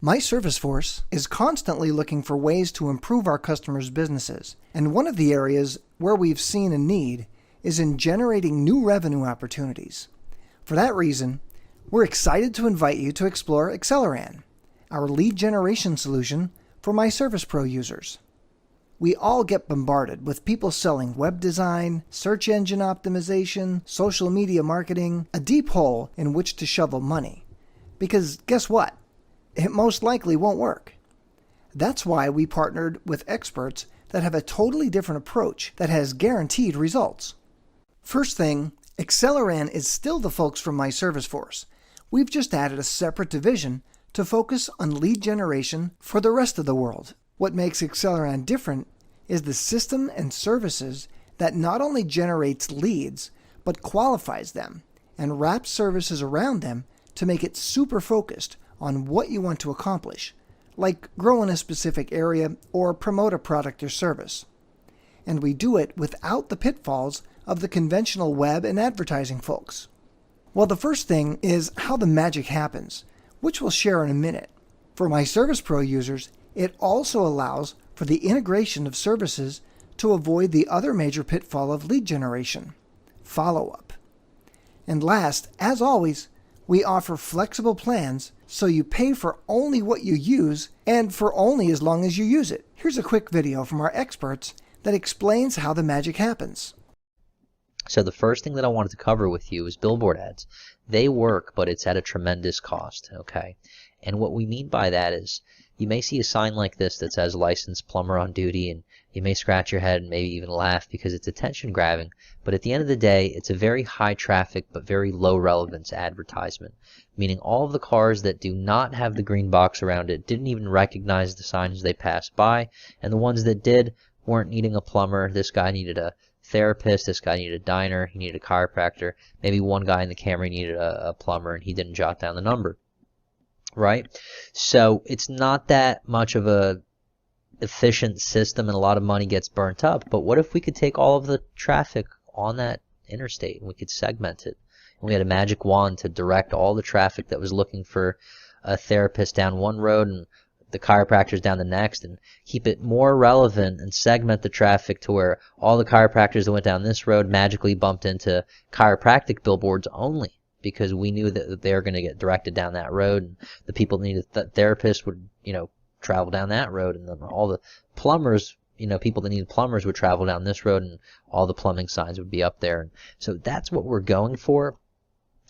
myServiceForce is constantly looking for ways to improve our customers' businesses, and one of the areas where we've seen a need is in generating new revenue opportunities. For that reason, we're excited to invite you to explore Xceleran, our lead generation solution for myServicePro users. We all get bombarded with people selling web design, search engine optimization, social media marketing, a deep hole in which to shovel money. Because guess what? It most likely won't work. That's why we partnered with experts that have a totally different approach that has guaranteed results. First thing, Xceleran is still the folks from myServiceForce. We've just added a separate division to focus on lead generation for the rest of the world. What makes Xceleran different is the system and services that not only generates leads, but qualifies them and wraps services around them to make it super focused on what you want to accomplish, like grow in a specific area or promote a product or service. And we do it without the pitfalls of the conventional web and advertising folks. Well, the first thing is how the magic happens, which we'll share in a minute. For myServicePro users, it also allows for the integration of services to avoid the other major pitfall of lead generation, follow-up. And last, as always, we offer flexible plans so you pay for only what you use and for only as long as you use it. Here's a quick video from our experts that explains how the magic happens. So the first thing that I wanted to cover with you is billboard ads. They work, but it's at a tremendous cost, okay? And what we mean by that is you may see a sign like this that says licensed plumber on duty, and you may scratch your head and maybe even laugh because it's attention grabbing. But at the end of the day, it's a very high traffic but very low relevance advertisement, meaning all of the cars that do not have the green box around it didn't even recognize the signs they passed by, and the ones that did weren't needing a plumber. This guy needed a therapist, this guy needed a diner, he needed a chiropractor, maybe one guy in the camera needed a plumber and he didn't jot down the number, right? So it's not that much of a efficient system and a lot of money gets burnt up. But what if we could take all of the traffic on that interstate and we could segment it, and we had a magic wand to direct all the traffic that was looking for a therapist down one road and the chiropractors down the next, and keep it more relevant and segment the traffic to where all the chiropractors that went down this road magically bumped into chiropractic billboards only, because we knew that they were going to get directed down that road, and the people that needed therapists would, travel down that road, and then all the plumbers, people that needed plumbers would travel down this road, and all the plumbing signs would be up there. And so that's what we're going for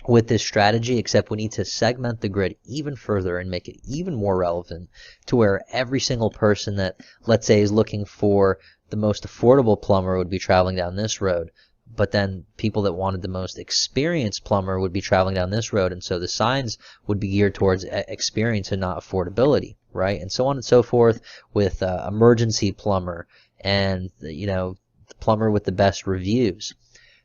with this strategy, except we need to segment the grid even further and make it even more relevant to where every single person that, let's say, is looking for the most affordable plumber would be traveling down this road, but then people that wanted the most experienced plumber would be traveling down this road, and so the signs would be geared towards experience and not affordability, right? And so on and so forth with emergency plumber and the plumber with the best reviews.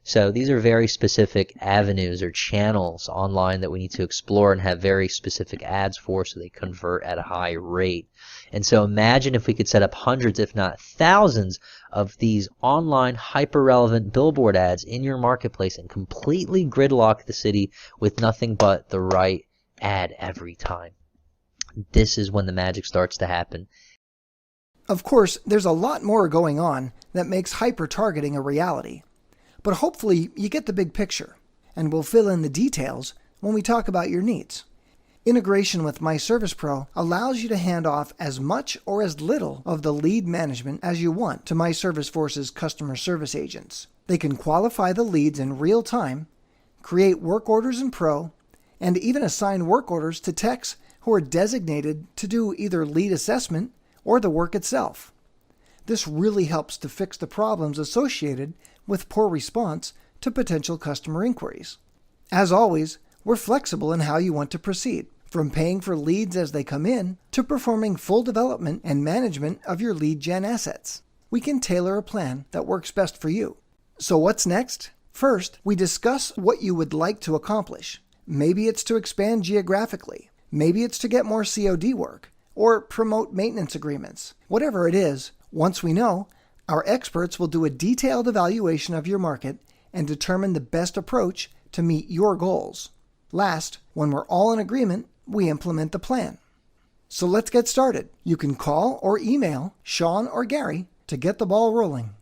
So these are very specific avenues or channels online that we need to explore and have very specific ads for so they convert at a high rate. And so imagine if we could set up hundreds, if not thousands, of these online hyper-relevant billboard ads in your marketplace and completely gridlock the city with nothing but the right ad every time. This is when the magic starts to happen. Of course, there's a lot more going on that makes hyper-targeting a reality. But hopefully you get the big picture, and we'll fill in the details when we talk about your needs. Integration with myServicePro allows you to hand off as much or as little of the lead management as you want to myServiceForce's customer service agents. They can qualify the leads in real time, create work orders in Pro, and even assign work orders to techs who are designated to do either lead assessment or the work itself. This really helps to fix the problems associated with poor response to potential customer inquiries. As always, we're flexible in how you want to proceed, from paying for leads as they come in to performing full development and management of your lead gen assets. We can tailor a plan that works best for you. So what's next? First, we discuss what you would like to accomplish. Maybe it's to expand geographically. Maybe it's to get more COD work or promote maintenance agreements. Whatever it is, once we know, our experts will do a detailed evaluation of your market and determine the best approach to meet your goals. Last, when we're all in agreement, we implement the plan. So let's get started. You can call or email Sean or Gary to get the ball rolling.